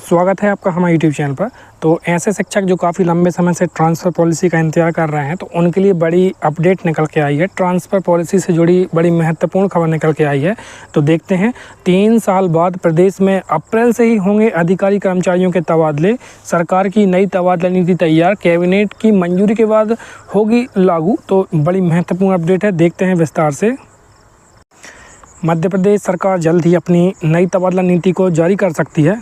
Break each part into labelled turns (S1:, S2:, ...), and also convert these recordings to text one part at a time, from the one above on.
S1: स्वागत है आपका हमारे यूट्यूब चैनल पर। तो ऐसे शिक्षक जो काफ़ी लंबे समय से ट्रांसफ़र पॉलिसी का इंतज़ार कर रहे हैं, तो उनके लिए बड़ी अपडेट निकल के आई है। ट्रांसफ़र पॉलिसी से जुड़ी बड़ी महत्वपूर्ण खबर निकल के आई है। तो देखते हैं, 3 साल बाद प्रदेश में अप्रैल से ही होंगे अधिकारी कर्मचारियों के तबादले। सरकार की नई तबादला नीति तैयार, कैबिनेट की मंजूरी के बाद होगी लागू। तो बड़ी महत्वपूर्ण अपडेट है, देखते हैं विस्तार से। मध्य प्रदेश सरकार जल्द ही अपनी नई तबादला नीति को जारी कर सकती है।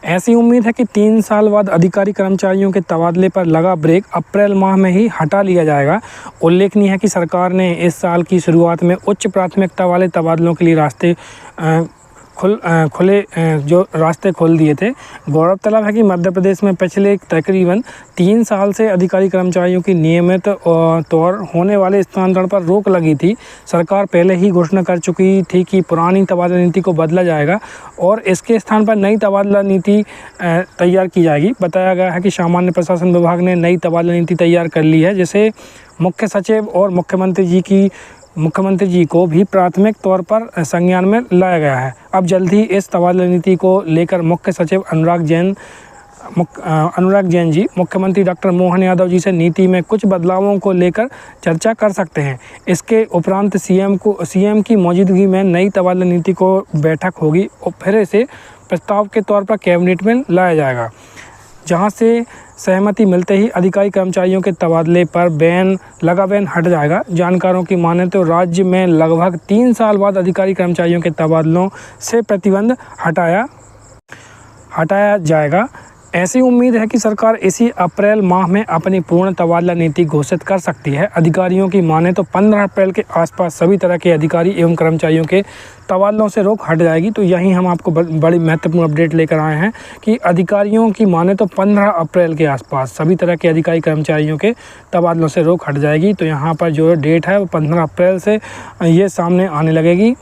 S1: ऐसी उम्मीद है कि 3 साल बाद अधिकारी कर्मचारियों के तबादले पर लगा ब्रेक अप्रैल माह में ही हटा लिया जाएगा। उल्लेखनीय है कि सरकार ने इस साल की शुरुआत में उच्च प्राथमिकता वाले तबादलों के लिए रास्ते खोल दिए थे। गौरतलब है कि मध्य प्रदेश में पिछले तकरीबन 3 साल से अधिकारी कर्मचारियों की नियमित तौर होने वाले स्थानांतरण पर रोक लगी थी। सरकार पहले ही घोषणा कर चुकी थी कि पुरानी तबादला नीति को बदला जाएगा और इसके स्थान पर नई तबादला नीति तैयार की जाएगी। बताया गया है कि सामान्य प्रशासन विभाग ने नई तबादला नीति तैयार कर ली है, जिसे मुख्य सचिव और मुख्यमंत्री जी को भी प्राथमिक तौर पर संज्ञान में लाया गया है। अब जल्द ही इस तबादला नीति को लेकर मुख्य सचिव अनुराग जैन जी मुख्यमंत्री डॉक्टर मोहन यादव जी से नीति में कुछ बदलावों को लेकर चर्चा कर सकते हैं। इसके उपरांत सीएम की मौजूदगी में नई तबादला नीति को बैठक होगी और फिर इसे प्रस्ताव के तौर पर कैबिनेट में लाया जाएगा, जहां से सहमति मिलते ही अधिकारी कर्मचारियों के तबादले पर बैन हट जाएगा। जानकारों की माने तो राज्य में लगभग 3 साल बाद अधिकारी कर्मचारियों के तबादलों से प्रतिबंध हटाया जाएगा। ऐसी उम्मीद है कि सरकार इसी अप्रैल माह में अपनी पूर्ण तबादला नीति घोषित कर सकती है। अधिकारियों की माने तो 15 अप्रैल के आसपास सभी तरह के अधिकारी एवं कर्मचारियों के तबादलों से रोक हट जाएगी। तो यहीं हम आपको बड़ी महत्वपूर्ण अपडेट लेकर आए हैं कि अधिकारियों की माने तो 15 अप्रैल के आसपास सभी तरह के अधिकारी कर्मचारियों के तबादलों से रोक हट जाएगी। तो यहाँ पर जो डेट है वो 15 अप्रैल से ये सामने आने लगेगी।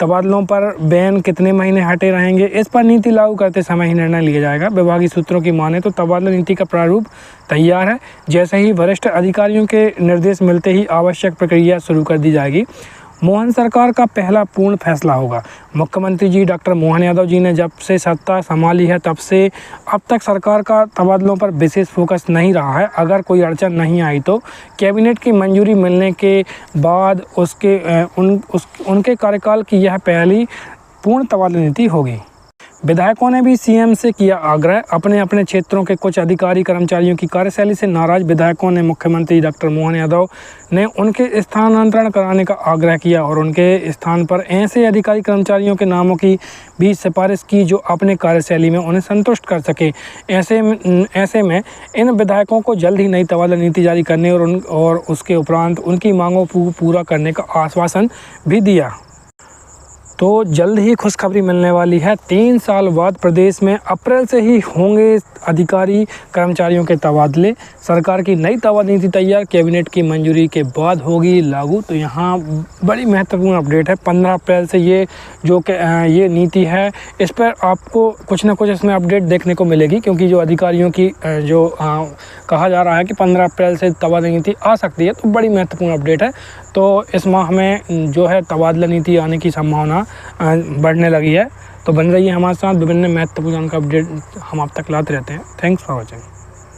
S1: तबादलों पर बैन कितने महीने हटे रहेंगे, इस पर नीति लागू करते समय ही निर्णय लिया जाएगा। विभागीय सूत्रों की माने तो तबादला नीति का प्रारूप तैयार है। जैसे ही वरिष्ठ अधिकारियों के निर्देश मिलते ही आवश्यक प्रक्रिया शुरू कर दी जाएगी। मोहन सरकार का पहला पूर्ण फैसला होगा। मुख्यमंत्री जी डॉक्टर मोहन यादव जी ने जब से सत्ता संभाली है तब से अब तक सरकार का तबादलों पर विशेष फोकस नहीं रहा है। अगर कोई अड़चन नहीं आई तो कैबिनेट की मंजूरी मिलने के बाद उनके कार्यकाल की यह पहली पूर्ण तबादला नीति होगी। विधायकों ने भी सीएम से किया आग्रह। अपने अपने क्षेत्रों के कुछ अधिकारी कर्मचारियों की कार्यशैली से नाराज विधायकों ने मुख्यमंत्री डॉक्टर मोहन यादव ने उनके स्थानांतरण कराने का आग्रह किया और उनके स्थान पर ऐसे अधिकारी कर्मचारियों के नामों की भी सिफारिश की जो अपने कार्यशैली में उन्हें संतुष्ट कर सके। ऐसे में इन विधायकों को जल्द ही नई तबादला नीति जारी करने और उसके उपरांत उनकी मांगों को पूरा करने का आश्वासन भी दिया। तो जल्द ही खुशखबरी मिलने वाली है। 3 साल बाद प्रदेश में अप्रैल से ही होंगे अधिकारी कर्मचारियों के तबादले। सरकार की नई तबादला नीति तैयार, कैबिनेट की मंजूरी के बाद होगी लागू। तो यहाँ बड़ी महत्वपूर्ण अपडेट है। 15 अप्रैल से ये नीति है, इस पर आपको कुछ ना कुछ इसमें अपडेट देखने को मिलेगी, क्योंकि जो अधिकारियों की कहा जा रहा है कि 15 अप्रैल से तबादला नीति आ सकती है। तो बड़ी महत्वपूर्ण अपडेट है। तो इस माह में जो है तबादला नीति आने की संभावना बढ़ने लगी है। तो बन रही है हमारे साथ, विभिन्न महत्वपूर्ण अपडेट हम आप तक लाते रहते हैं। Thanks for watching.